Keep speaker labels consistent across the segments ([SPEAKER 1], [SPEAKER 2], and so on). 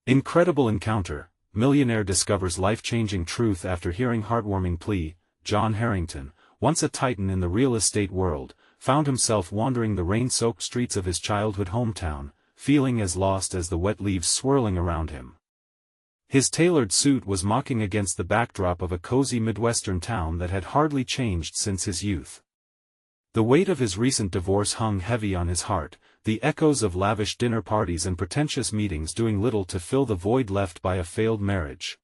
[SPEAKER 1] Incredible encounter, millionaire discovers life-changing truth after hearing heartwarming plea. John Harrington, once a titan in the real estate world, found himself wandering the rain-soaked streets of his childhood hometown, feeling as lost as the wet leaves swirling around him. His tailored suit was mocking against the backdrop of a cozy Midwestern town that had hardly changed since his youth. The weight of his recent divorce hung heavy on his heart, the echoes of lavish dinner parties and pretentious meetings doing little to fill the void left by a failed marriage.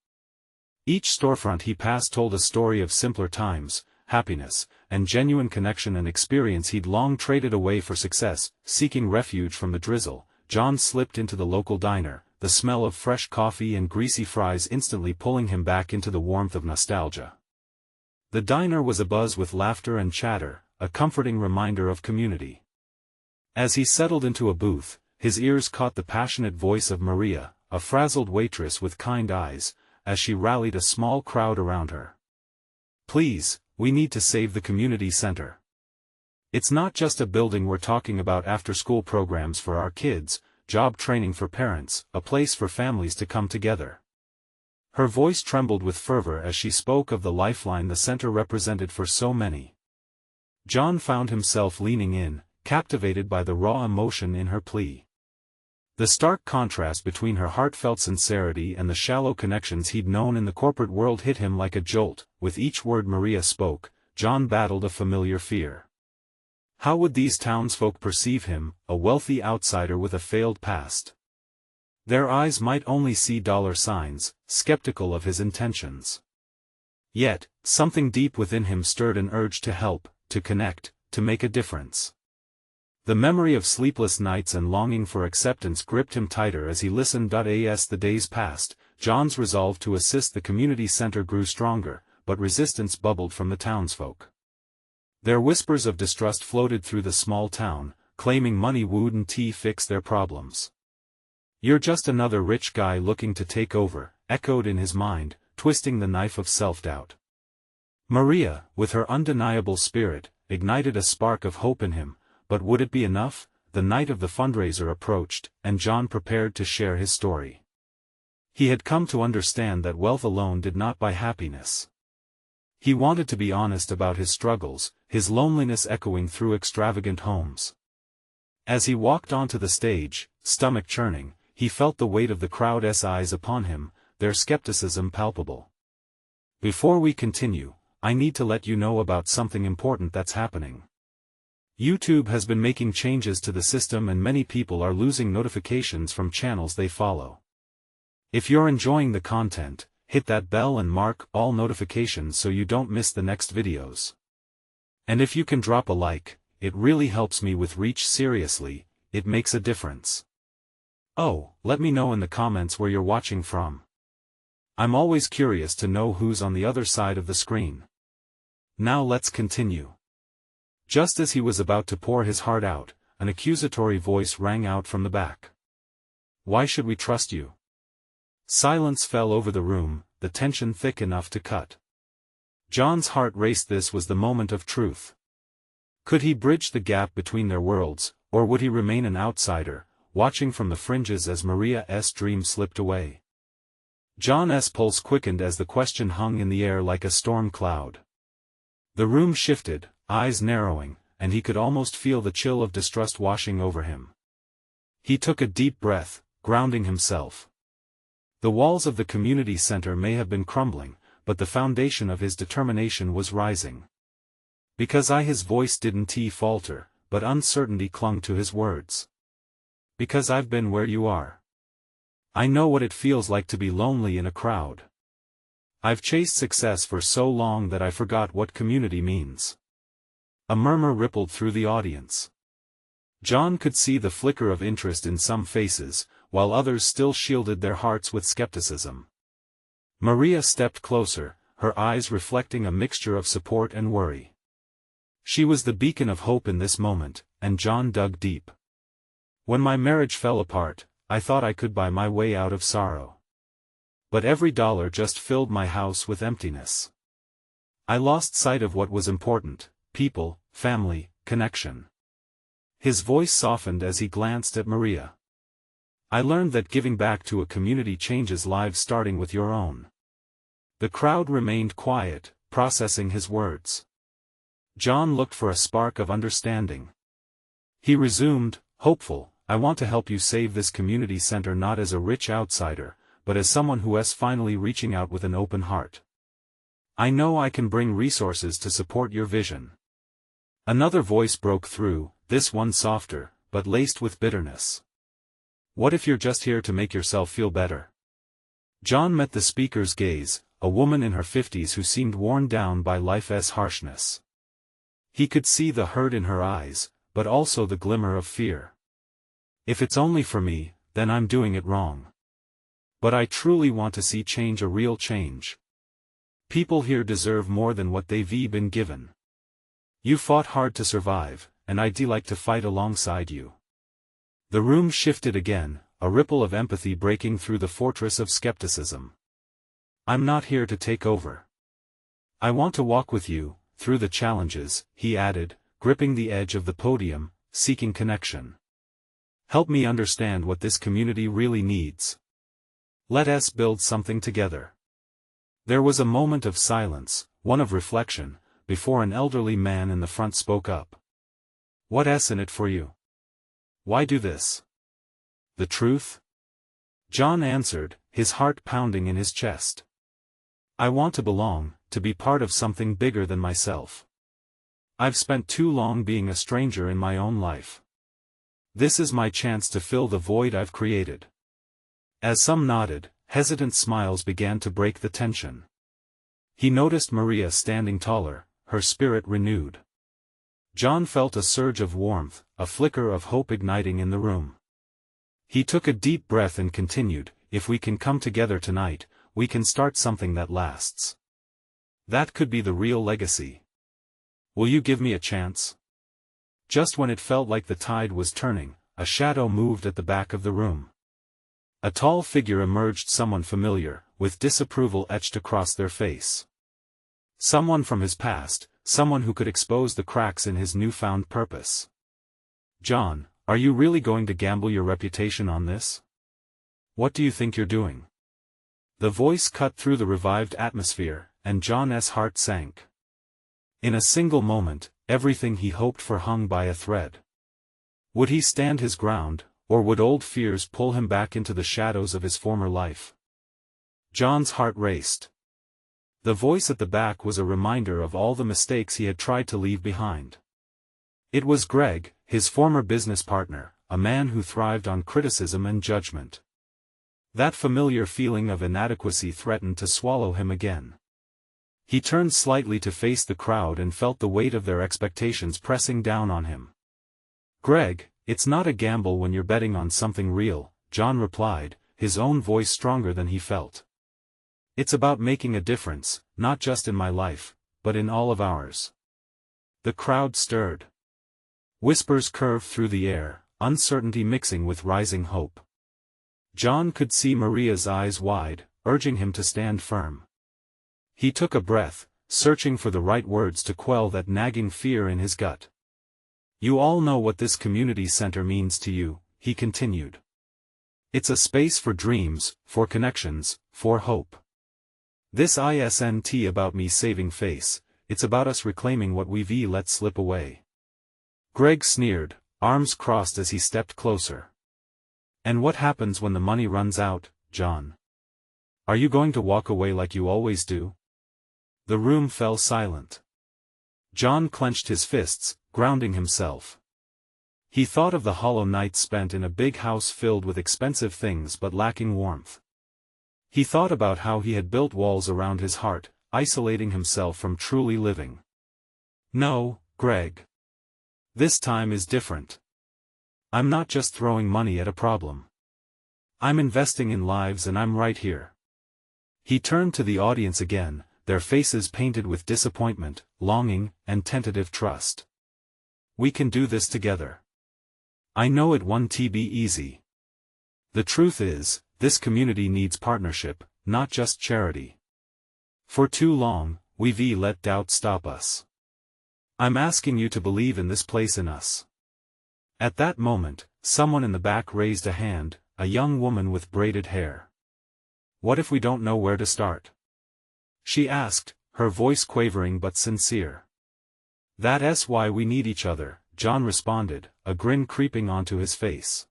[SPEAKER 1] Each storefront he passed told a story of simpler times, happiness, and genuine connection, an experience he'd long traded away for success. Seeking refuge from the drizzle, John slipped into the local diner, the smell of fresh coffee and greasy fries instantly pulling him back into the warmth of nostalgia. The diner was abuzz with laughter and chatter, a comforting reminder of community. As he settled into a booth, his ears caught the passionate voice of Maria, a frazzled waitress with kind eyes, as she rallied a small crowd around her. "Please, we need to save the community center. It's not just a building, we're talking about after-school programs for our kids, job training for parents, a place for families to come together." Her voice trembled with fervor as she spoke of the lifeline the center represented for so many. John found himself leaning in, captivated by the raw emotion in her plea. The stark contrast between her heartfelt sincerity and the shallow connections he'd known in the corporate world hit him like a jolt. With each word Maria spoke, John battled a familiar fear. How would these townsfolk perceive him, a wealthy outsider with a failed past? Their eyes might only see dollar signs, skeptical of his intentions. Yet, something deep within him stirred an urge to help, to connect, to make a difference. The memory of sleepless nights and longing for acceptance gripped him tighter as he listened. As the days passed, John's resolve to assist the community center grew stronger, but resistance bubbled from the townsfolk. Their whispers of distrust floated through the small town, claiming money wouldn't fix their problems. "You're just another rich guy looking to take over," echoed in his mind, twisting the knife of self-doubt. Maria, with her undeniable spirit, ignited a spark of hope in him. But would it be enough? The night of the fundraiser approached, and John prepared to share his story. He had come to understand that wealth alone did not buy happiness. He wanted to be honest about his struggles, his loneliness echoing through extravagant homes. As he walked onto the stage, stomach churning, he felt the weight of the crowd's eyes upon him, their skepticism palpable. "Before we continue, I need to let you know about something important that's happening. YouTube has been making changes to the system and many people are losing notifications from channels they follow. If you're enjoying the content, hit that bell and mark all notifications so you don't miss the next videos. And if you can drop a like, it really helps me with reach. Seriously, it makes a difference. Oh, let me know in the comments where you're watching from. I'm always curious to know who's on the other side of the screen. Now let's continue." Just as he was about to pour his heart out, an accusatory voice rang out from the back. "Why should we trust you?" Silence fell over the room, the tension thick enough to cut. John's heart raced. This was the moment of truth. Could he bridge the gap between their worlds, or would he remain an outsider, watching from the fringes as Maria's dream slipped away? John's pulse quickened as the question hung in the air like a storm cloud. The room shifted, eyes narrowing, and he could almost feel the chill of distrust washing over him. He took a deep breath, grounding himself. The walls of the community center may have been crumbling, but the foundation of his determination was rising. His voice didn't falter, but uncertainty clung to his words. "Because I've been where you are. I know what it feels like to be lonely in a crowd. I've chased success for so long that I forgot what community means." A murmur rippled through the audience. John could see the flicker of interest in some faces, while others still shielded their hearts with skepticism. Maria stepped closer, her eyes reflecting a mixture of support and worry. She was the beacon of hope in this moment, and John dug deep. "When my marriage fell apart, I thought I could buy my way out of sorrow. But every dollar just filled my house with emptiness. I lost sight of what was important: people, family, connection." His voice softened as he glanced at Maria. I learned that giving back to a community changes lives, starting with your own. The crowd remained quiet, processing his words. John looked for a spark of understanding. He resumed, hopeful, I want to help you save this community center, not as a rich outsider, but as someone who is finally reaching out with an open heart. I know I can bring resources to support your vision. Another voice broke through, this one softer, but laced with bitterness. What if you're just here to make yourself feel better? John met the speaker's gaze, a woman in her 50s who seemed worn down by life's harshness. He could see the hurt in her eyes, but also the glimmer of fear. If it's only for me, then I'm doing it wrong. But I truly want to see change, a real change. People here deserve more than what they've been given. You fought hard to survive, and I'd like to fight alongside you. The room shifted again, a ripple of empathy breaking through the fortress of skepticism. I'm not here to take over. I want to walk with you, through the challenges, he added, gripping the edge of the podium, seeking connection. Help me understand what this community really needs. Let us build something together. There was a moment of silence, one of reflection, before an elderly man in the front spoke up. What's in it for you? Why do this? The truth? John answered, his heart pounding in his chest. I want to belong, to be part of something bigger than myself. I've spent too long being a stranger in my own life. This is my chance to fill the void I've created. As some nodded, hesitant smiles began to break the tension. He noticed Maria standing taller, her spirit renewed. John felt a surge of warmth, a flicker of hope igniting in the room. He took a deep breath and continued, if we can come together tonight, we can start something that lasts. That could be the real legacy. Will you give me a chance? Just when it felt like the tide was turning, a shadow moved at the back of the room. A tall figure emerged, someone familiar, with disapproval etched across their face. Someone from his past, someone who could expose the cracks in his newfound purpose. John, are you really going to gamble your reputation on this? What do you think you're doing? The voice cut through the revived atmosphere, and John's heart sank. In a single moment, everything he hoped for hung by a thread. Would he stand his ground, or would old fears pull him back into the shadows of his former life? John's heart raced. The voice at the back was a reminder of all the mistakes he had tried to leave behind. It was Greg, his former business partner, a man who thrived on criticism and judgment. That familiar feeling of inadequacy threatened to swallow him again. He turned slightly to face the crowd and felt the weight of their expectations pressing down on him. Greg, it's not a gamble when you're betting on something real, John replied, his own voice stronger than he felt. It's about making a difference, not just in my life, but in all of ours. The crowd stirred. Whispers curved through the air, uncertainty mixing with rising hope. John could see Maria's eyes wide, urging him to stand firm. He took a breath, searching for the right words to quell that nagging fear in his gut. You all know what this community center means to you, he continued. It's a space for dreams, for connections, for hope. This isn't about me saving face, it's about us reclaiming what we've let slip away. Greg sneered, arms crossed as he stepped closer. And what happens when the money runs out, John? Are you going to walk away like you always do? The room fell silent. John clenched his fists, grounding himself. He thought of the hollow nights spent in a big house filled with expensive things but lacking warmth. He thought about how he had built walls around his heart, isolating himself from truly living. No, Greg. This time is different. I'm not just throwing money at a problem. I'm investing in lives, and I'm right here. He turned to the audience again, their faces painted with disappointment, longing, and tentative trust. We can do this together. I know it won't be easy. The truth is, this community needs partnership, not just charity. For too long, we've let doubt stop us. I'm asking you to believe in this place in us. At that moment, someone in the back raised a hand, a young woman with braided hair. "What if we don't know where to start?" she asked, her voice quavering but sincere. "That's why we need each other," John responded, a grin creeping onto his face.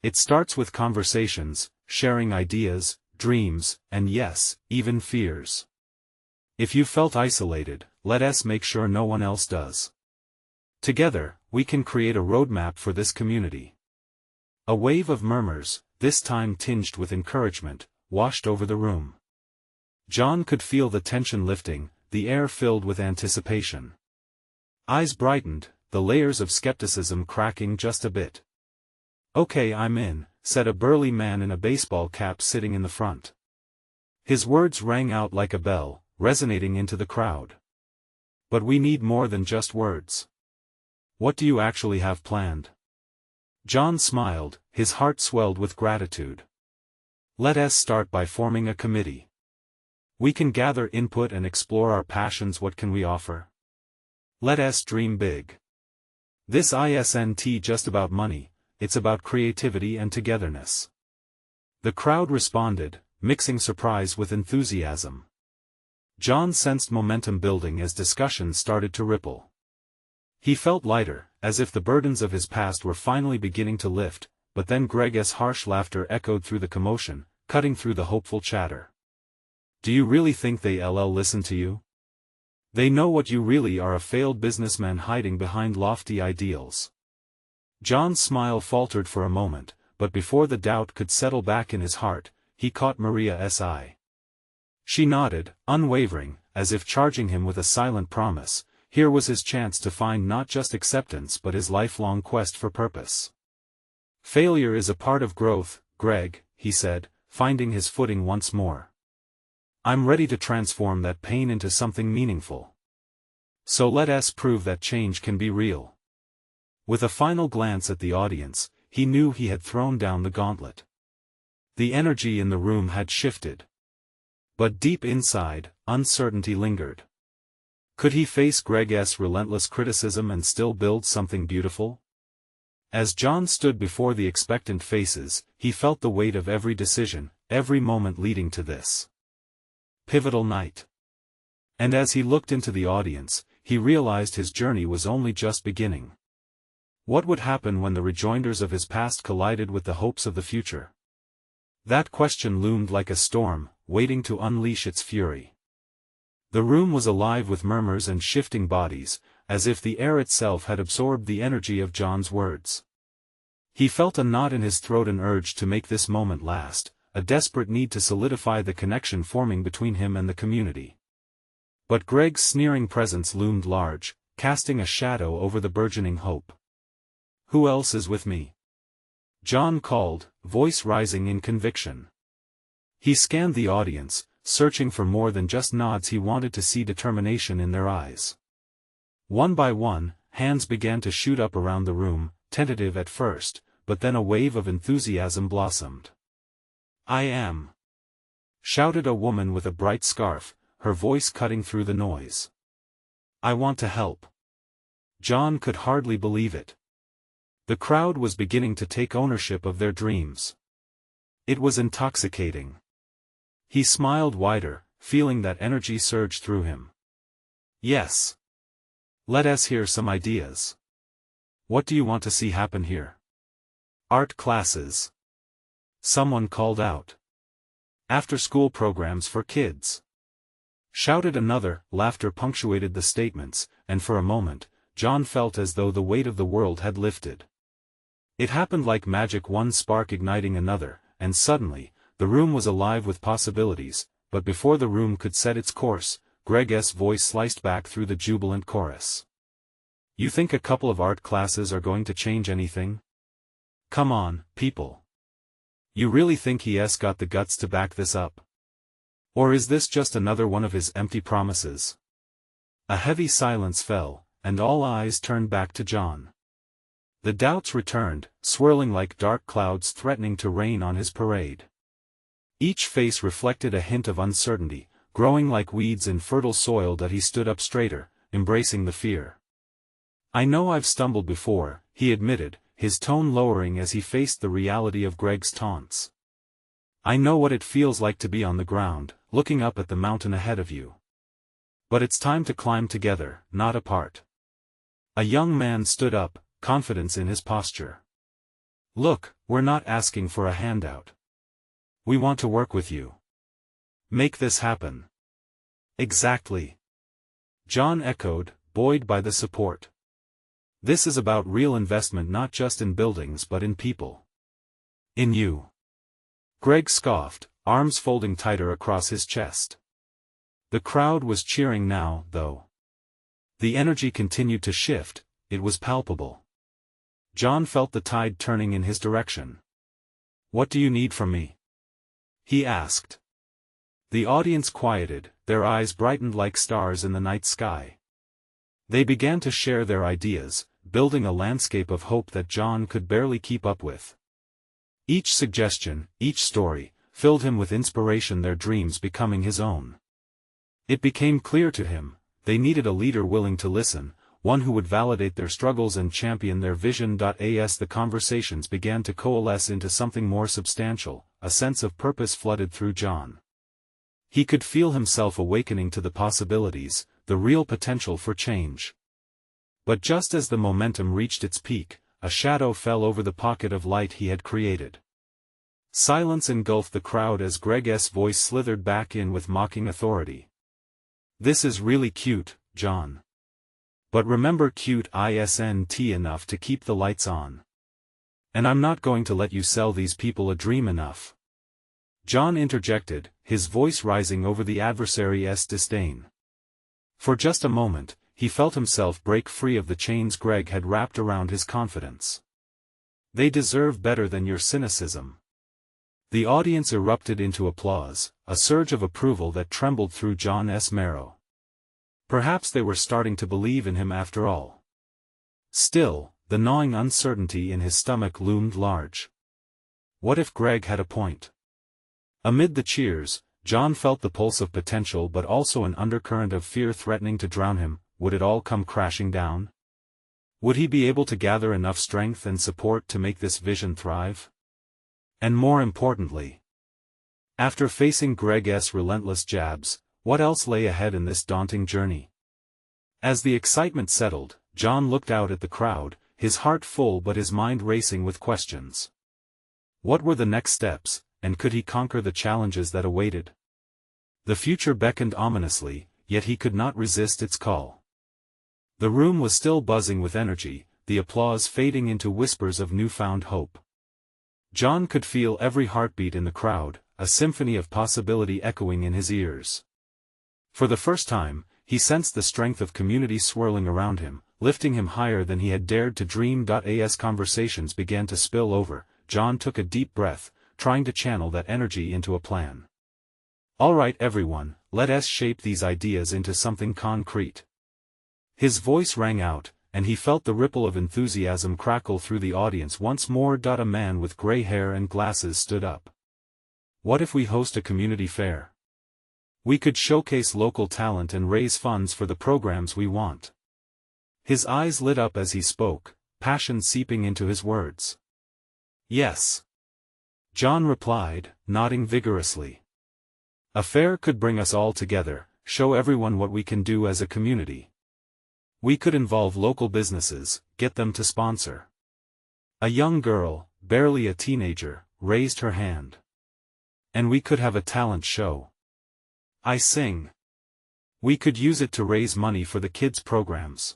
[SPEAKER 1] "It starts with conversations, sharing ideas, dreams, and yes, even fears. If you felt isolated, let us make sure no one else does. Together, we can create a roadmap for this community." A wave of murmurs, this time tinged with encouragement, washed over the room. John could feel the tension lifting, the air filled with anticipation. Eyes brightened, the layers of skepticism cracking just a bit. "Okay, I'm in," said a burly man in a baseball cap sitting in the front. His words rang out like a bell, resonating into the crowd. "But we need more than just words. What do you actually have planned?" John smiled, his heart swelled with gratitude. "Let us start by forming a committee. We can gather input and explore our passions. What can we offer? Let us dream big. This isn't just about money, it's about creativity and togetherness." The crowd responded, mixing surprise with enthusiasm. John sensed momentum building as discussion started to ripple. He felt lighter, as if the burdens of his past were finally beginning to lift, but then Greg's harsh laughter echoed through the commotion, cutting through the hopeful chatter. "Do you really think they'll listen to you? They know what you really are, a failed businessman hiding behind lofty ideals." John's smile faltered for a moment, but before the doubt could settle back in his heart, he caught Maria's eye. She nodded, unwavering, as if charging him with a silent promise. Here was his chance to find not just acceptance but his lifelong quest for purpose. "Failure is a part of growth, Greg," he said, finding his footing once more. "I'm ready to transform that pain into something meaningful. So let us prove that change can be real." With a final glance at the audience, he knew he had thrown down the gauntlet. The energy in the room had shifted. But deep inside, uncertainty lingered. Could he face Greg's relentless criticism and still build something beautiful? As John stood before the expectant faces, he felt the weight of every decision, every moment leading to this pivotal night. And as he looked into the audience, he realized his journey was only just beginning. What would happen when the rejoinders of his past collided with the hopes of the future? That question loomed like a storm, waiting to unleash its fury. The room was alive with murmurs and shifting bodies, as if the air itself had absorbed the energy of John's words. He felt a knot in his throat, an urge to make this moment last, a desperate need to solidify the connection forming between him and the community. But Greg's sneering presence loomed large, casting a shadow over the burgeoning hope. "Who else is with me?" John called, voice rising in conviction. He scanned the audience, searching for more than just nods. He wanted to see determination in their eyes. One by one, hands began to shoot up around the room, tentative at first, but then a wave of enthusiasm blossomed. "I am!" shouted a woman with a bright scarf, her voice cutting through the noise. "I want to help." John could hardly believe it. The crowd was beginning to take ownership of their dreams. It was intoxicating. He smiled wider, feeling that energy surge through him. "Yes. Let us hear some ideas. What do you want to see happen here?" "Art classes," someone called out. "After-school programs for kids," shouted another. Laughter punctuated the statements, and for a moment, John felt as though the weight of the world had lifted. It happened like magic, one spark igniting another, and suddenly, the room was alive with possibilities. But before the room could set its course, Greg's voice sliced back through the jubilant chorus. "You think a couple of art classes are going to change anything? Come on, people. You really think he's got the guts to back this up? Or is this just another one of his empty promises?" A heavy silence fell, and all eyes turned back to John. The doubts returned, swirling like dark clouds threatening to rain on his parade. Each face reflected a hint of uncertainty, growing like weeds in fertile soil. That he stood up straighter, embracing the fear. "I know I've stumbled before," he admitted, his tone lowering as he faced the reality of Greg's taunts. "I know what it feels like to be on the ground, looking up at the mountain ahead of you. But it's time to climb together, not apart." A young man stood up, confidence in his posture. "Look, we're not asking for a handout. We want to work with you. Make this happen." "Exactly," John echoed, buoyed by the support. "This is about real investment, not just in buildings but in people. In you." Greg scoffed, arms folding tighter across his chest. The crowd was cheering now, though. The energy continued to shift, it was palpable. John felt the tide turning in his direction. "What do you need from me?" he asked. The audience quieted, their eyes brightened like stars in the night sky. They began to share their ideas, building a landscape of hope that John could barely keep up with. Each suggestion, each story, filled him with inspiration, their dreams becoming his own. It became clear to him, they needed a leader willing to listen, one who would validate their struggles and champion their vision. As the conversations began to coalesce into something more substantial, a sense of purpose flooded through John. He could feel himself awakening to the possibilities, the real potential for change. But just as the momentum reached its peak, a shadow fell over the pocket of light he had created. Silence engulfed the crowd as Greg's voice slithered back in with mocking authority. "This is really cute, John. But remember, cute isn't enough to keep the lights on. And I'm not going to let you sell these people a dream enough." John interjected, his voice rising over the adversary's disdain. For just a moment, he felt himself break free of the chains Greg had wrapped around his confidence. "They deserve better than your cynicism." The audience erupted into applause, a surge of approval that trembled through John's marrow. Perhaps they were starting to believe in him after all. Still, the gnawing uncertainty in his stomach loomed large. What if Greg had a point? Amid the cheers, John felt the pulse of potential but also an undercurrent of fear threatening to drown him. Would it all come crashing down? Would he be able to gather enough strength and support to make this vision thrive? And more importantly, after facing Greg's relentless jabs, what else lay ahead in this daunting journey? As the excitement settled, John looked out at the crowd, his heart full but his mind racing with questions. What were the next steps, and could he conquer the challenges that awaited? The future beckoned ominously, yet he could not resist its call. The room was still buzzing with energy, the applause fading into whispers of newfound hope. John could feel every heartbeat in the crowd, a symphony of possibility echoing in his ears. For the first time, he sensed the strength of community swirling around him, lifting him higher than he had dared to dream. As conversations began to spill over, John took a deep breath, trying to channel that energy into a plan. "All right, everyone, let us shape these ideas into something concrete." His voice rang out, and he felt the ripple of enthusiasm crackle through the audience once more. A man with gray hair and glasses stood up. "What if we host a community fair? We could showcase local talent and raise funds for the programs we want." His eyes lit up as he spoke, passion seeping into his words. "Yes," John replied, nodding vigorously. "A fair could bring us all together, show everyone what we can do as a community. We could involve local businesses, get them to sponsor." A young girl, barely a teenager, raised her hand. "And we could have a talent show. I sing. We could use it to raise money for the kids' programs."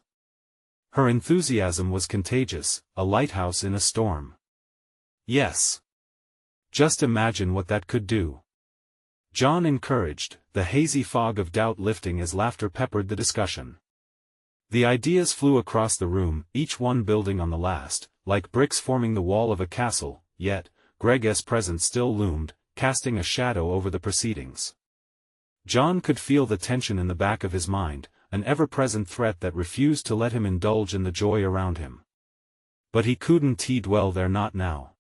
[SPEAKER 1] Her enthusiasm was contagious, a lighthouse in a storm. "Yes. Just imagine what that could do." John encouraged, the hazy fog of doubt lifting as laughter peppered the discussion. The ideas flew across the room, each one building on the last, like bricks forming the wall of a castle, yet, Greg's presence still loomed, casting a shadow over the proceedings. John could feel the tension in the back of his mind, an ever-present threat that refused to let him indulge in the joy around him. But he couldn't dwell there, not now.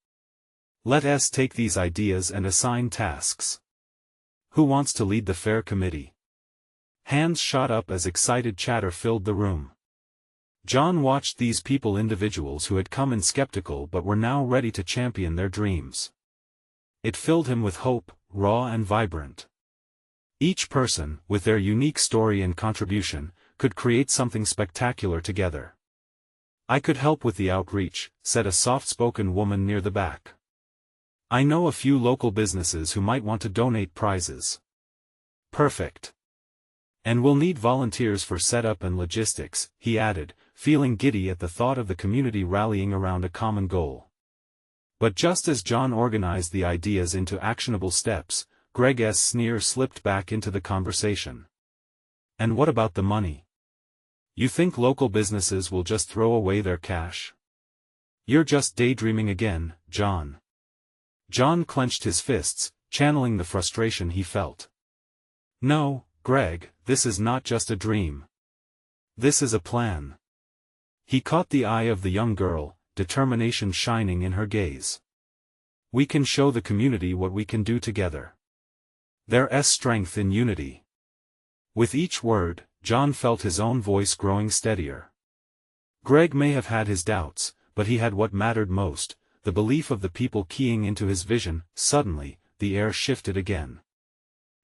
[SPEAKER 1] "Let us take these ideas and assign tasks. Who wants to lead the fair committee?" Hands shot up as excited chatter filled the room. John watched these people, individuals who had come in skeptical but were now ready to champion their dreams. It filled him with hope, raw and vibrant. Each person, with their unique story and contribution, could create something spectacular together. "I could help with the outreach," said a soft-spoken woman near the back. "I know a few local businesses who might want to donate prizes." "Perfect. And we'll need volunteers for setup and logistics," he added, feeling giddy at the thought of the community rallying around a common goal. But just as John organized the ideas into actionable steps, Greg's sneer slipped back into the conversation. "And what about the money? You think local businesses will just throw away their cash? You're just daydreaming again, John." John clenched his fists, channeling the frustration he felt. "No, Greg, this is not just a dream. This is a plan." He caught the eye of the young girl, determination shining in her gaze. "We can show the community what we can do together. There's strength in unity." With each word, John felt his own voice growing steadier. Greg may have had his doubts, but he had what mattered most, the belief of the people keying into his vision. Suddenly, the air shifted again.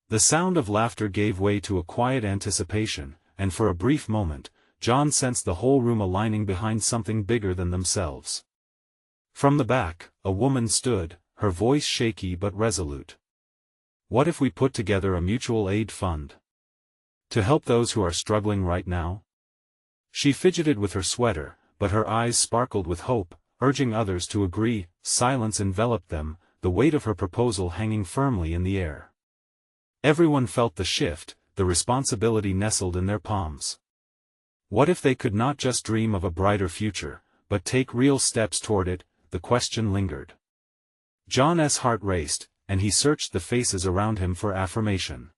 [SPEAKER 1] The sound of laughter gave way to a quiet anticipation, and for a brief moment, John sensed the whole room aligning behind something bigger than themselves. From the back, a woman stood, her voice shaky but resolute. "What if we put together a mutual aid fund? To help those who are struggling right now?" She fidgeted with her sweater, but her eyes sparkled with hope, urging others to agree. Silence enveloped them, the weight of her proposal hanging firmly in the air. Everyone felt the shift, the responsibility nestled in their palms. What if they could not just dream of a brighter future, but take real steps toward it? The question lingered. John's heart raced, and he searched the faces around him for affirmation.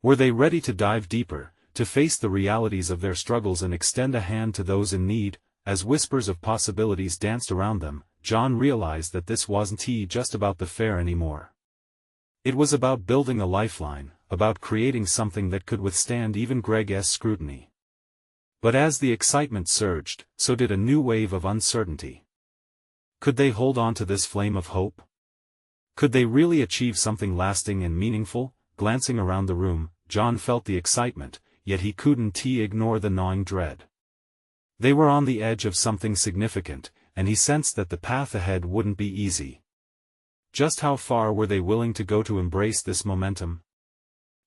[SPEAKER 1] Were they ready to dive deeper, to face the realities of their struggles and extend a hand to those in need? As whispers of possibilities danced around them, John realized that this wasn't just about the fair anymore. It was about building a lifeline, about creating something that could withstand even Greg's scrutiny. But as the excitement surged, so did a new wave of uncertainty. Could they hold on to this flame of hope? Could they really achieve something lasting and meaningful? Glancing around the room, John felt the excitement, yet he couldn't ignore the gnawing dread. They were on the edge of something significant, and he sensed that the path ahead wouldn't be easy. Just how far were they willing to go to embrace this momentum?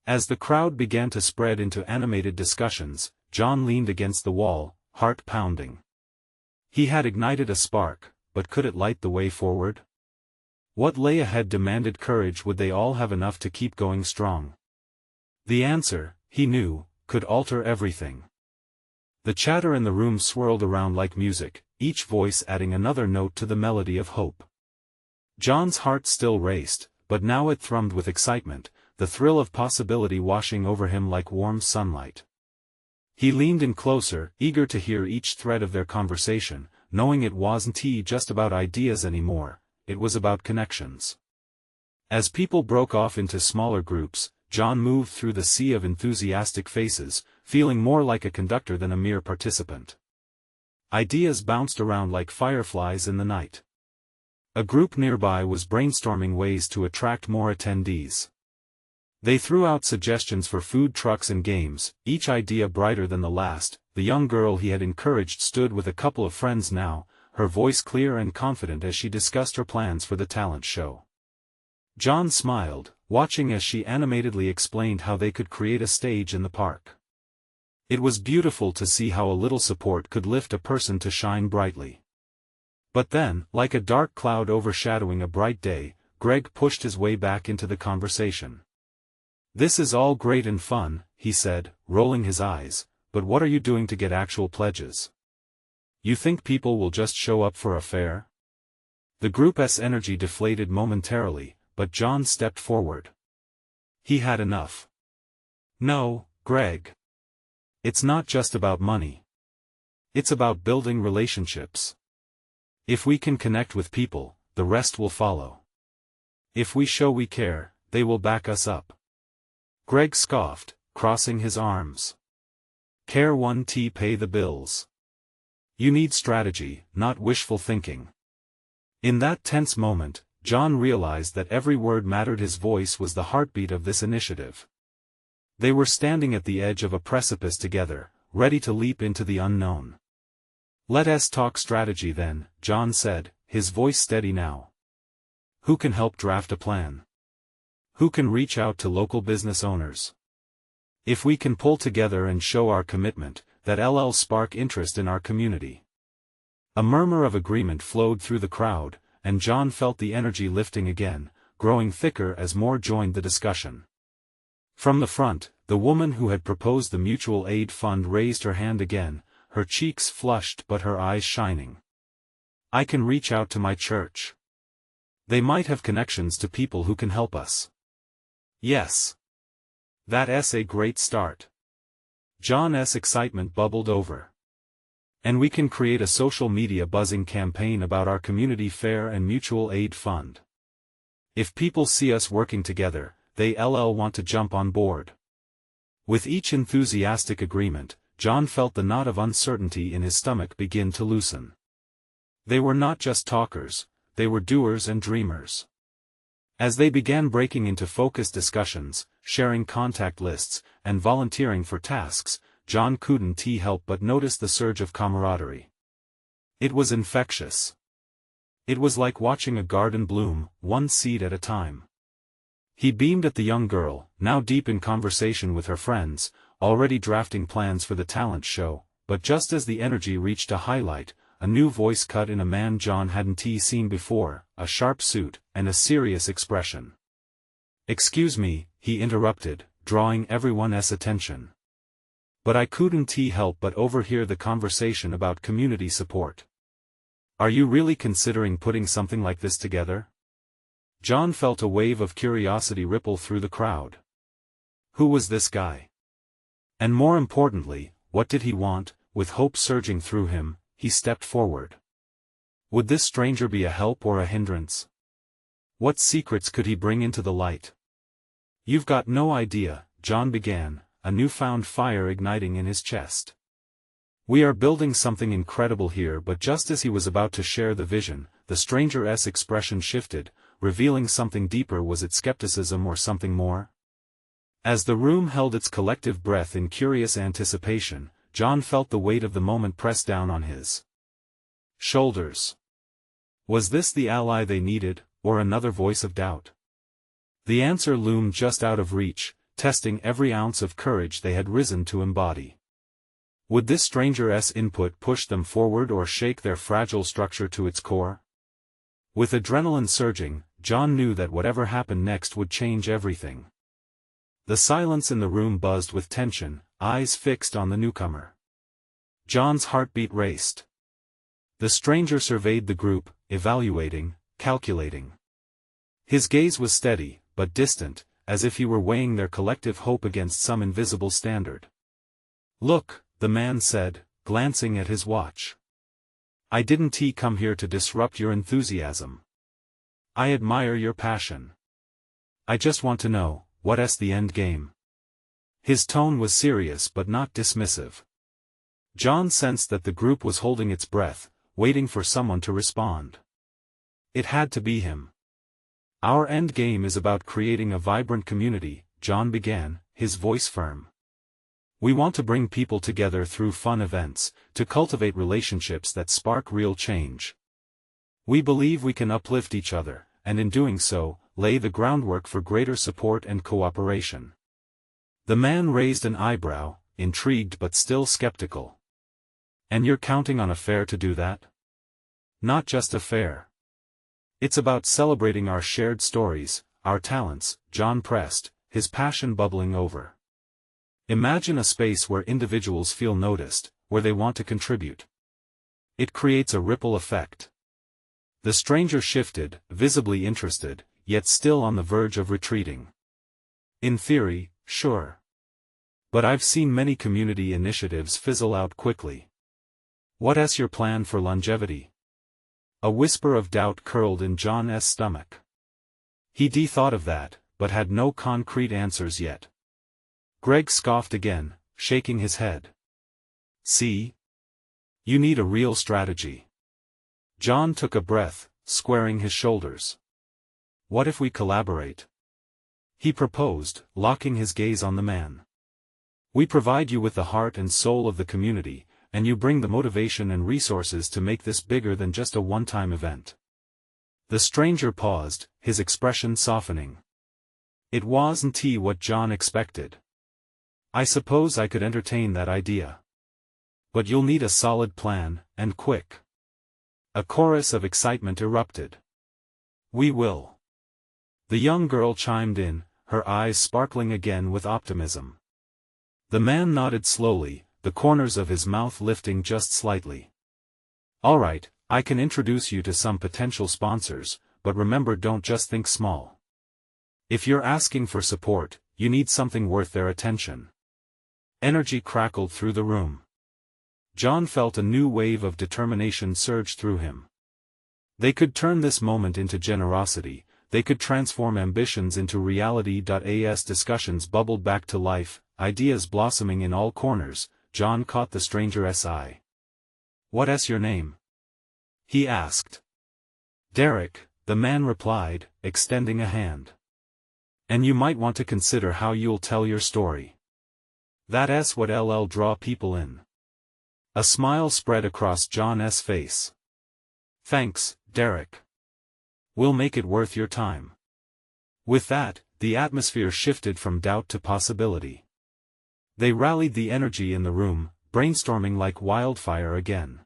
[SPEAKER 1] As the crowd began to spread into animated discussions, John leaned against the wall, heart pounding. He had ignited a spark, but could it light the way forward? What lay ahead demanded courage. Would they all have enough to keep going strong? The answer, he knew, could alter everything. The chatter in the room swirled around like music, each voice adding another note to the melody of hope. John's heart still raced, but now it thrummed with excitement, the thrill of possibility washing over him like warm sunlight. He leaned in closer, eager to hear each thread of their conversation, knowing it wasn't just about ideas anymore. It was about connections. As people broke off into smaller groups, John moved through the sea of enthusiastic faces, feeling more like a conductor than a mere participant. Ideas bounced around like fireflies in the night. A group nearby was brainstorming ways to attract more attendees. They threw out suggestions for food trucks and games, each idea brighter than the last. The young girl he had encouraged stood with a couple of friends now, her voice clear and confident as she discussed her plans for the talent show. John smiled, watching as she animatedly explained how they could create a stage in the park. It was beautiful to see how a little support could lift a person to shine brightly. But then, like a dark cloud overshadowing a bright day, Greg pushed his way back into the conversation. "This is all great and fun," he said, rolling his eyes, "but what are you doing to get actual pledges? You think people will just show up for a fair?" The group's energy deflated momentarily, but John stepped forward. He had enough. "No, Greg. It's not just about money. It's about building relationships. If we can connect with people, the rest will follow. If we show we care, they will back us up." Greg scoffed, crossing his arms. "Care 1 T pay the bills. You need strategy, not wishful thinking. In that tense moment, John realized that every word mattered. His voice was the heartbeat of this initiative. They were standing at the edge of a precipice together, ready to leap into the unknown. "Let's talk strategy then," John said, his voice steady now. "Who can help draft a plan? Who can reach out to local business owners? If we can pull together and show our commitment, that'll spark interest in our community." A murmur of agreement flowed through the crowd, and John felt the energy lifting again, growing thicker as more joined the discussion. From the front, the woman who had proposed the mutual aid fund raised her hand again, her cheeks flushed but her eyes shining. "I can reach out to my church. They might have connections to people who can help us." "Yes. That's a great start." John's excitement bubbled over. "And we can create a social media buzzing campaign about our community fair and mutual aid fund. If people see us working together, they'll want to jump on board." With each enthusiastic agreement, John felt the knot of uncertainty in his stomach begin to loosen. They were not just talkers, they were doers and dreamers. As they began breaking into focused discussions, sharing contact lists, and volunteering for tasks, John couldn't help but notice the surge of camaraderie. It was infectious. It was like watching a garden bloom, one seed at a time. He beamed at the young girl, now deep in conversation with her friends, already drafting plans for the talent show, but just as the energy reached a highlight, a new voice cut in. A man John hadn't seen before, a sharp suit, and a serious expression. "Excuse me," he interrupted, drawing everyone's attention. "But I couldn't help but overhear the conversation about community support. Are you really considering putting something like this together?" John felt a wave of curiosity ripple through the crowd. Who was this guy? And more importantly, what did he want? With hope surging through him, he stepped forward. Would this stranger be a help or a hindrance? What secrets could he bring into the light? "You've got no idea," John began, a newfound fire igniting in his chest. "We are building something incredible here." But just as he was about to share the vision, the stranger's expression shifted, revealing something deeper. Was it skepticism or something more? As the room held its collective breath in curious anticipation, John felt the weight of the moment press down on his shoulders. Was this the ally they needed, or another voice of doubt? The answer loomed just out of reach, testing every ounce of courage they had risen to embody. Would this stranger's input push them forward or shake their fragile structure to its core? With adrenaline surging, John knew that whatever happened next would change everything. The silence in the room buzzed with tension, eyes fixed on the newcomer. John's heartbeat raced. The stranger surveyed the group, evaluating, calculating. His gaze was steady, but distant, as if he were weighing their collective hope against some invisible standard. "Look," the man said, glancing at his watch. "I didn't come here to disrupt your enthusiasm. I admire your passion. I just want to know, what's the end game?" His tone was serious but not dismissive. John sensed that the group was holding its breath, waiting for someone to respond. It had to be him. "Our end game is about creating a vibrant community," John began, his voice firm. "We want to bring people together through fun events, to cultivate relationships that spark real change. We believe we can uplift each other, and in doing so, lay the groundwork for greater support and cooperation." The man raised an eyebrow, intrigued but still skeptical. "And you're counting on a fair to do that?" "Not just a fair. It's about celebrating our shared stories, our talents," John pressed, his passion bubbling over. "Imagine a space where individuals feel noticed, where they want to contribute. It creates a ripple effect." The stranger shifted, visibly interested, yet still on the verge of retreating. "In theory, sure. But I've seen many community initiatives fizzle out quickly. What's your plan for longevity?" A whisper of doubt curled in John's stomach. He'd thought of that, but had no concrete answers yet. Greg scoffed again, shaking his head. "See? You need a real strategy. John took a breath, squaring his shoulders. What if we collaborate? He proposed, locking his gaze on the man. We provide you with the heart and soul of the community, and you bring the motivation and resources to make this bigger than just a one-time event. The stranger paused, his expression softening. It wasn't what John expected. I suppose I could entertain that idea. But you'll need a solid plan, and quick. A chorus of excitement erupted. We will. The young girl chimed in, her eyes sparkling again with optimism. The man nodded slowly, the corners of his mouth lifting just slightly. All right, I can introduce you to some potential sponsors, but remember, don't just think small. If you're asking for support, you need something worth their attention. Energy crackled through the room. John felt a new wave of determination surge through him. They could turn this moment into generosity, they could transform ambitions into reality. As discussions bubbled back to life, ideas blossoming in all corners, John caught the stranger's eye. What's your name? He asked. Derek, the man replied, extending a hand. And you might want to consider how you'll tell your story. That's what'll draw people in. A smile spread across John's face. Thanks, Derek. We'll make it worth your time. With that, the atmosphere shifted from doubt to possibility. They rallied the energy in the room, brainstorming like wildfire again.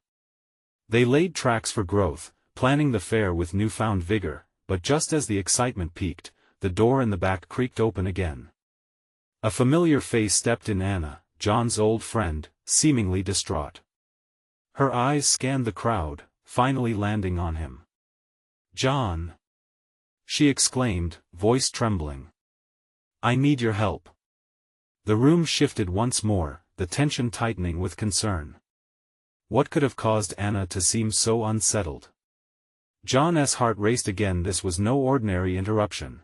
[SPEAKER 1] They laid tracks for growth, planning the fair with newfound vigor, but just as the excitement peaked, the door in the back creaked open again. A familiar face stepped in, Anna, John's old friend, seemingly distraught. Her eyes scanned the crowd, finally landing on him. John! She exclaimed, voice trembling. I need your help. The room shifted once more, the tension tightening with concern. What could have caused Anna to seem so unsettled? John's heart raced again. This was no ordinary interruption.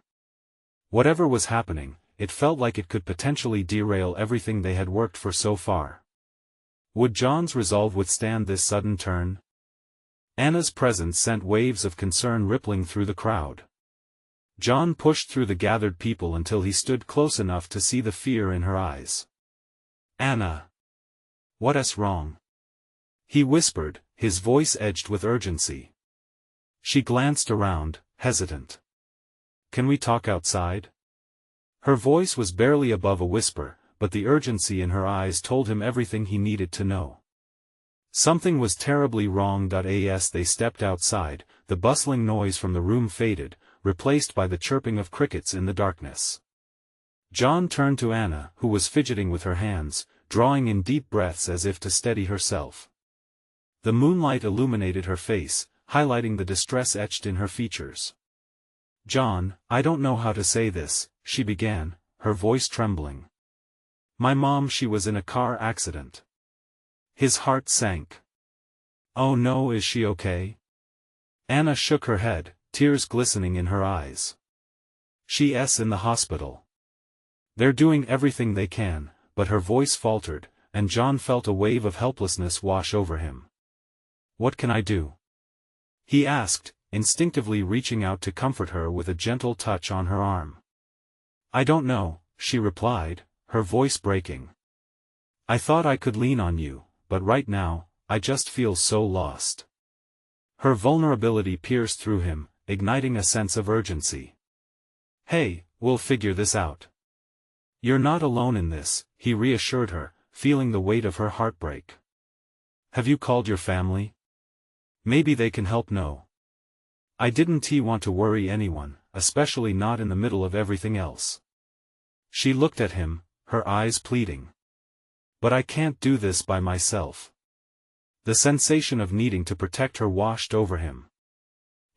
[SPEAKER 1] Whatever was happening, it felt like it could potentially derail everything they had worked for so far. Would John's resolve withstand this sudden turn? Anna's presence sent waves of concern rippling through the crowd. John pushed through the gathered people until he stood close enough to see the fear in her eyes. Anna! What's wrong? He whispered, his voice edged with urgency. She glanced around, hesitant. Can we talk outside? Her voice was barely above a whisper, but the urgency in her eyes told him everything he needed to know. Something was terribly wrong. As they stepped outside, the bustling noise from the room faded, replaced by the chirping of crickets in the darkness. John turned to Anna, who was fidgeting with her hands, drawing in deep breaths as if to steady herself. The moonlight illuminated her face, highlighting the distress etched in her features. John, I don't know how to say this, she began, her voice trembling. My mom, she was in a car accident. His heart sank. Oh no, is she okay? Anna shook her head, tears glistening in her eyes. She's in the hospital. They're doing everything they can, but her voice faltered, and John felt a wave of helplessness wash over him. What can I do? He asked, instinctively reaching out to comfort her with a gentle touch on her arm. I don't know, she replied, her voice breaking. I thought I could lean on you, but right now, I just feel so lost. Her vulnerability pierced through him, igniting a sense of urgency. Hey, we'll figure this out. You're not alone in this, he reassured her, feeling the weight of her heartbreak. Have you called your family? Maybe they can help. No. I didn't want to worry anyone, especially not in the middle of everything else. She looked at him, her eyes pleading. But I can't do this by myself. The sensation of needing to protect her washed over him.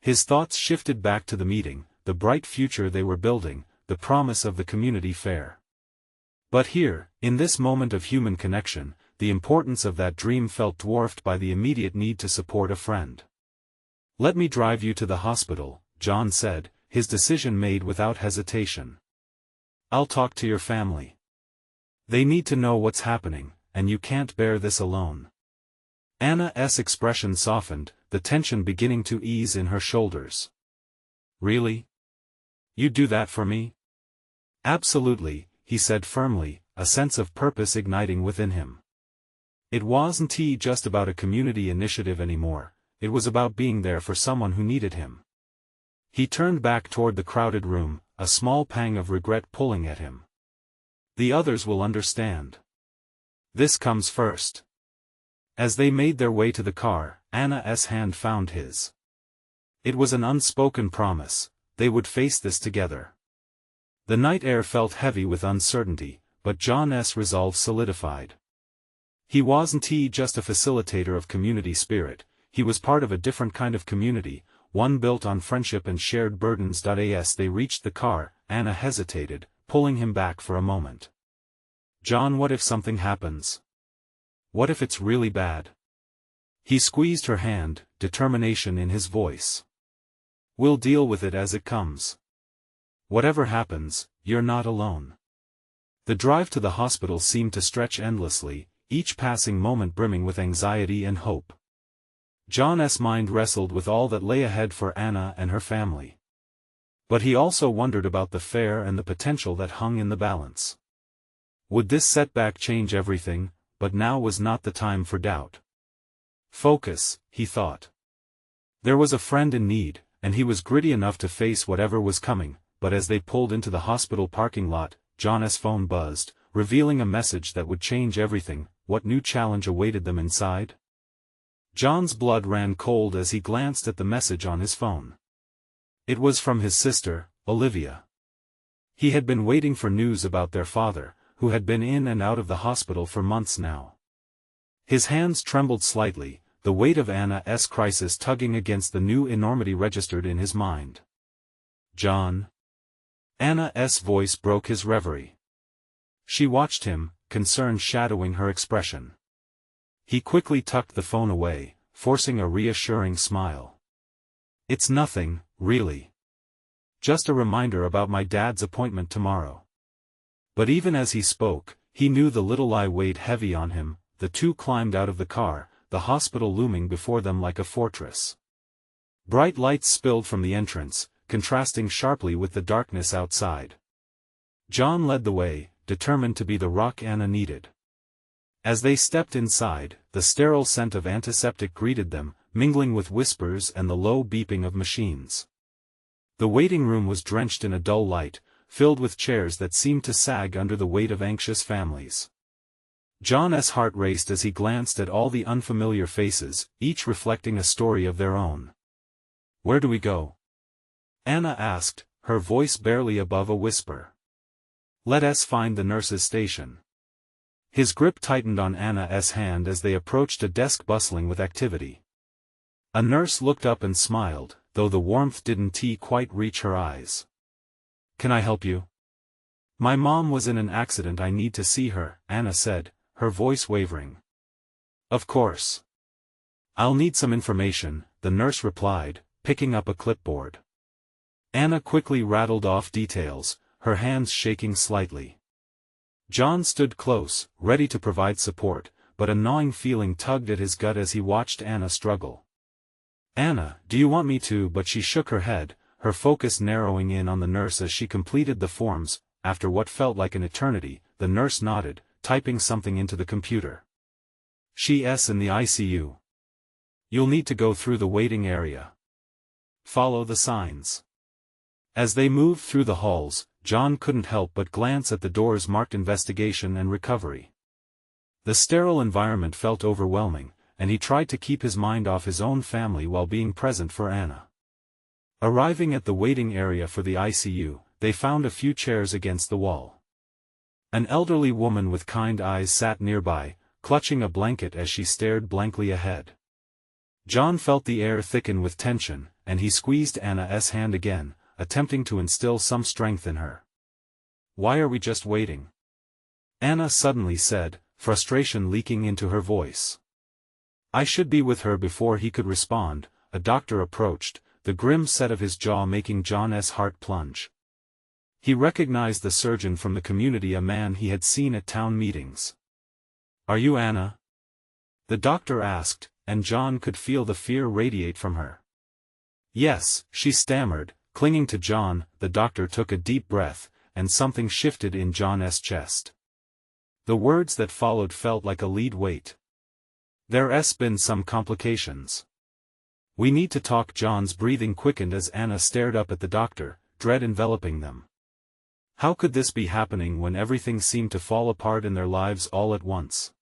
[SPEAKER 1] His thoughts shifted back to the meeting, the bright future they were building, the promise of the community fair. But here, in this moment of human connection, the importance of that dream felt dwarfed by the immediate need to support a friend. Let me drive you to the hospital, John said, his decision made without hesitation. I'll talk to your family. They need to know what's happening, and you can't bear this alone. Anna's expression softened, the tension beginning to ease in her shoulders. Really? You'd do that for me? Absolutely, he said firmly, a sense of purpose igniting within him. It wasn't just about a community initiative anymore, it was about being there for someone who needed him. He turned back toward the crowded room, a small pang of regret pulling at him. The others will understand. This comes first. As they made their way to the car, Anna's hand found his. It was an unspoken promise, they would face this together. The night air felt heavy with uncertainty, but John's resolve solidified. He wasn't just a facilitator of community spirit, he was part of a different kind of community, one built on friendship and shared burdens. As they reached the car, Anna hesitated, pulling him back for a moment. John, what if something happens? What if it's really bad? He squeezed her hand, determination in his voice. We'll deal with it as it comes. Whatever happens, you're not alone. The drive to the hospital seemed to stretch endlessly, each passing moment brimming with anxiety and hope. John's mind wrestled with all that lay ahead for Anna and her family. But he also wondered about the fare and the potential that hung in the balance. Would this setback change everything? But now was not the time for doubt. Focus, he thought. There was a friend in need, and he was gritty enough to face whatever was coming, but as they pulled into the hospital parking lot, John's phone buzzed, revealing a message that would change everything. What new challenge awaited them inside? John's blood ran cold as he glanced at the message on his phone. It was from his sister, Olivia. He had been waiting for news about their father, who had been in and out of the hospital for months now. His hands trembled slightly, the weight of Anna's crisis tugging against the new enormity registered in his mind. John? Anna's voice broke his reverie. She watched him, concern shadowing her expression. He quickly tucked the phone away, forcing a reassuring smile. It's nothing, really. Just a reminder about my dad's appointment tomorrow. But even as he spoke, he knew the little lie weighed heavy on him. The two climbed out of the car, the hospital looming before them like a fortress. Bright lights spilled from the entrance, contrasting sharply with the darkness outside. John led the way, determined to be the rock Anna needed. As they stepped inside, the sterile scent of antiseptic greeted them, mingling with whispers and the low beeping of machines. The waiting room was drenched in a dull light, filled with chairs that seemed to sag under the weight of anxious families. John's heart raced as he glanced at all the unfamiliar faces, each reflecting a story of their own. Where do we go? Anna asked, her voice barely above a whisper. Let us find the nurse's station. His grip tightened on Anna's hand as they approached a desk bustling with activity. A nurse looked up and smiled, though the warmth didn't quite reach her eyes. Can I help you? My mom was in an accident. I need to see her, Anna said, her voice wavering. Of course. I'll need some information, the nurse replied, picking up a clipboard. Anna quickly rattled off details, her hands shaking slightly. John stood close, ready to provide support, but a gnawing feeling tugged at his gut as he watched Anna struggle. Anna, do you want me to? But she shook her head, her focus narrowing in on the nurse as she completed the forms. After what felt like an eternity, the nurse nodded, typing something into the computer. She's in the ICU. You'll need to go through the waiting area. Follow the signs. As they moved through the halls, John couldn't help but glance at the doors marked investigation and recovery. The sterile environment felt overwhelming, and he tried to keep his mind off his own family while being present for Anna. Arriving at the waiting area for the ICU, they found a few chairs against the wall. An elderly woman with kind eyes sat nearby, clutching a blanket as she stared blankly ahead. John felt the air thicken with tension, and he squeezed Anna's hand again, attempting to instill some strength in her. Why are we just waiting? Anna suddenly said, frustration leaking into her voice. I should be with her. Before he could respond, a doctor approached, the grim set of his jaw making John's heart plunge. He recognized the surgeon from the community, a man he had seen at town meetings. Are you Anna? The doctor asked, and John could feel the fear radiate from her. Yes, she stammered, clinging to John. The doctor took a deep breath, and something shifted in John's chest. The words that followed felt like a lead weight. There's been some complications. We need to talk. John's breathing quickened as Anna stared up at the doctor, dread enveloping them. How could this be happening when everything seemed to fall apart in their lives all at once?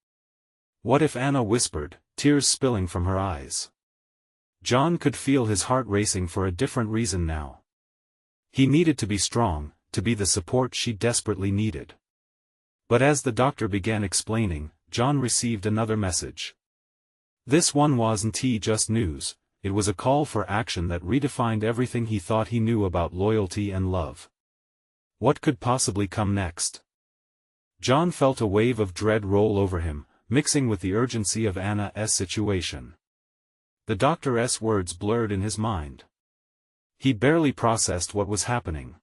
[SPEAKER 1] What if? Anna whispered, tears spilling from her eyes. John could feel his heart racing for a different reason now. He needed to be strong, to be the support she desperately needed. But as the doctor began explaining, John received another message. This one wasn't just news, it was a call for action that redefined everything he thought he knew about loyalty and love. What could possibly come next? John felt a wave of dread roll over him, mixing with the urgency of Anna's situation. The doctor's words blurred in his mind. He barely processed what was happening.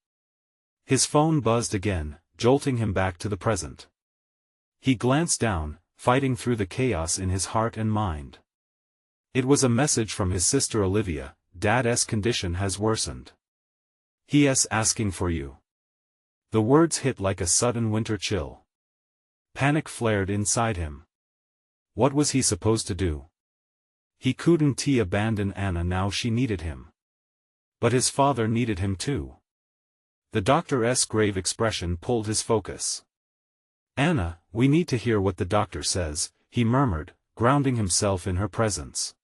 [SPEAKER 1] His phone buzzed again, jolting him back to the present. He glanced down, fighting through the chaos in his heart and mind. It was a message from his sister Olivia. Dad's condition has worsened. He's asking for you. The words hit like a sudden winter chill. Panic flared inside him. What was he supposed to do? He couldn't abandon Anna now. She needed him. But his father needed him too. The doctor's grave expression pulled his focus. Anna, we need to hear what the doctor says, he murmured, grounding himself in her presence.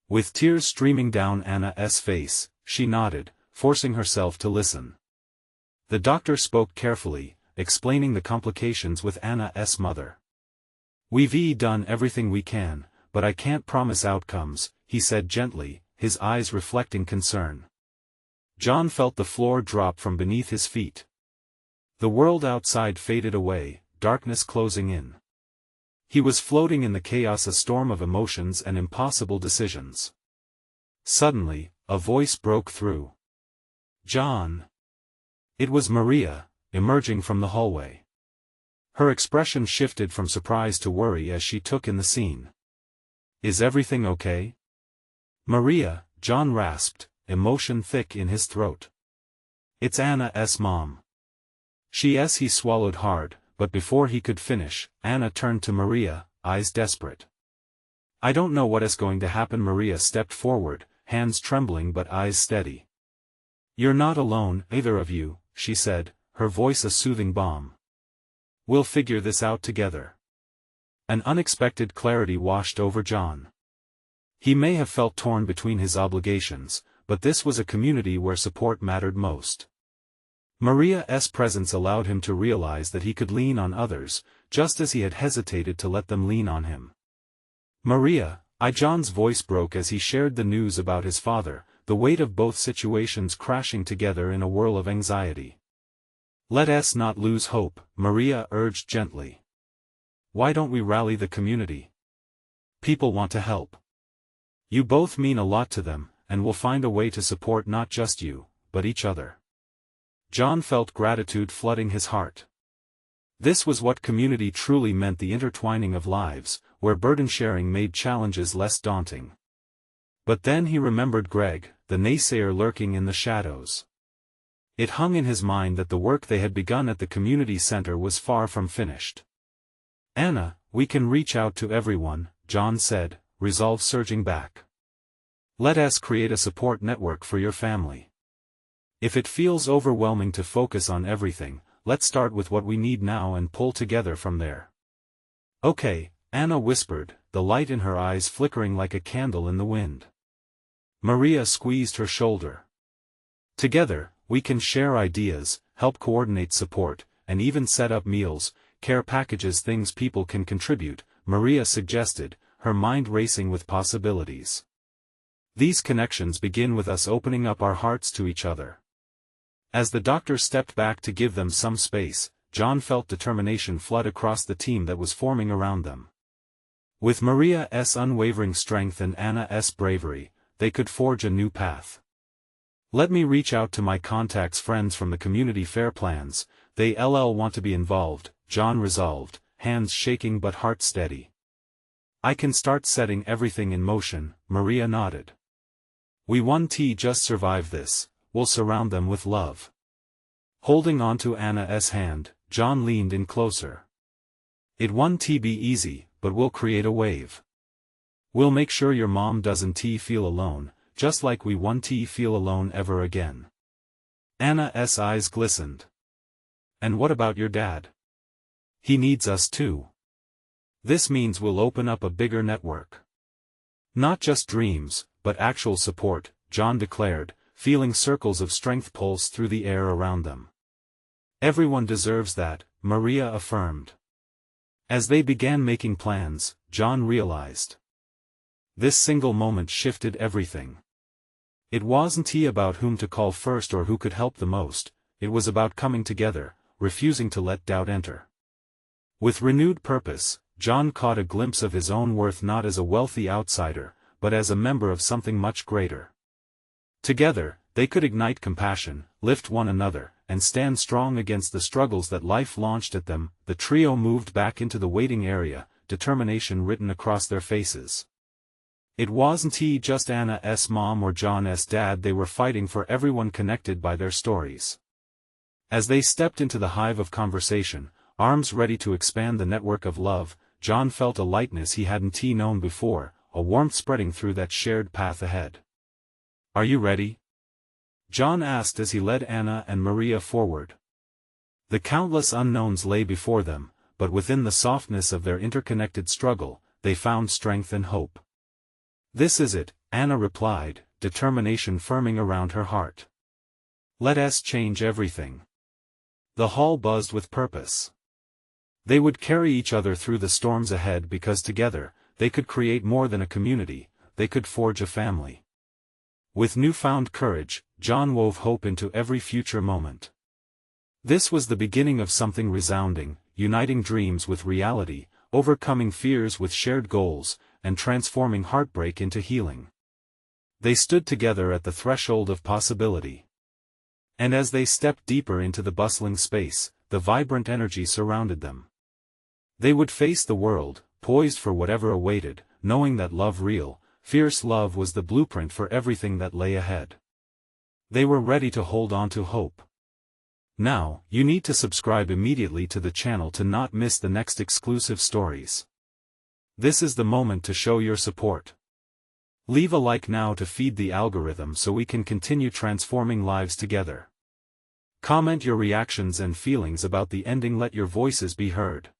[SPEAKER 1] With tears streaming down Anna's face, she nodded, forcing herself to listen. The doctor spoke carefully, explaining the complications with Anna's mother. We've done everything we can, but I can't promise outcomes, he said gently, his eyes reflecting concern. John felt the floor drop from beneath his feet. The world outside faded away, darkness closing in. He was floating in the chaos, a storm of emotions and impossible decisions. Suddenly, a voice broke through. John. It was Maria, emerging from the hallway. Her expression shifted from surprise to worry as she took in the scene. Is everything okay? Maria, John rasped, emotion thick in his throat. It's Anna's mom. He swallowed hard, but before he could finish, Anna turned to Maria, eyes desperate. I don't know what is going to happen. Maria stepped forward, hands trembling but eyes steady. You're not alone, either of you, she said, her voice a soothing balm. We'll figure this out together. An unexpected clarity washed over John. He may have felt torn between his obligations, but this was a community where support mattered most. Maria's presence allowed him to realize that he could lean on others, just as he had hesitated to let them lean on him. Maria, John's voice broke as he shared the news about his father, the weight of both situations crashing together in a whirl of anxiety. Let us not lose hope, Maria urged gently. Why don't we rally the community? People want to help. You both mean a lot to them, and we'll find a way to support not just you, but each other. John felt gratitude flooding his heart. This was what community truly meant, the intertwining of lives, where burden sharing made challenges less daunting. But then he remembered Greg, the naysayer lurking in the shadows. It hung in his mind that the work they had begun at the community center was far from finished. Anna, we can reach out to everyone, John said, resolve surging back. Let us create a support network for your family. If it feels overwhelming to focus on everything, let's start with what we need now and pull together from there. Okay, Anna whispered, the light in her eyes flickering like a candle in the wind. Maria squeezed her shoulder. Together, we can share ideas, help coordinate support, and even set up meals, care packages, things people can contribute, Maria suggested, her mind racing with possibilities. These connections begin with us opening up our hearts to each other. As the doctor stepped back to give them some space, John felt determination flood across the team that was forming around them. With Maria's unwavering strength and Anna's bravery, they could forge a new path. Let me reach out to my contacts, friends from the community fair plans, they'll want to be involved, John resolved, hands shaking but heart steady. I can start setting everything in motion, Maria nodded. We won't just survive this, we'll surround them with love. Holding on to Anna's hand, John leaned in closer. It won't be easy, but we'll create a wave. We'll make sure your mom doesn't feel alone, just like we won't feel alone ever again. Anna's eyes glistened. And what about your dad? He needs us too. This means we'll open up a bigger network. Not just dreams, but actual support, John declared, feeling circles of strength pulse through the air around them. Everyone deserves that, Maria affirmed. As they began making plans, John realized. This single moment shifted everything. It wasn't about whom to call first or who could help the most, it was about coming together, refusing to let doubt enter. With renewed purpose, John caught a glimpse of his own worth not as a wealthy outsider, but as a member of something much greater. Together, they could ignite compassion, lift one another, and stand strong against the struggles that life launched at them. The trio moved back into the waiting area, determination written across their faces. It wasn't just Anna's mom or John's dad, they were fighting for everyone connected by their stories. As they stepped into the hive of conversation, arms ready to expand the network of love, John felt a lightness he hadn't known before, a warmth spreading through that shared path ahead. Are you ready? John asked as he led Anna and Maria forward. The countless unknowns lay before them, but within the softness of their interconnected struggle, they found strength and hope. This is it, Anna replied, determination firming around her heart. Let us change everything. The hall buzzed with purpose. They would carry each other through the storms ahead because together, they could create more than a community, they could forge a family. With newfound courage, John wove hope into every future moment. This was the beginning of something resounding, uniting dreams with reality, overcoming fears with shared goals, and transforming heartbreak into healing. They stood together at the threshold of possibility. And as they stepped deeper into the bustling space, the vibrant energy surrounded them. They would face the world, poised for whatever awaited, knowing that love, real, fierce love, was the blueprint for everything that lay ahead. They were ready to hold on to hope. Now, you need to subscribe immediately to the channel to not miss the next exclusive stories. This is the moment to show your support. Leave a like now to feed the algorithm so we can continue transforming lives together. Comment your reactions and feelings about the ending, let your voices be heard.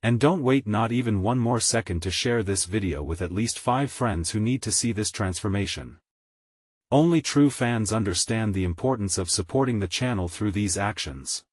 [SPEAKER 1] And don't wait not even one more second to share this video with at least 5 friends who need to see this transformation. Only true fans understand the importance of supporting the channel through these actions.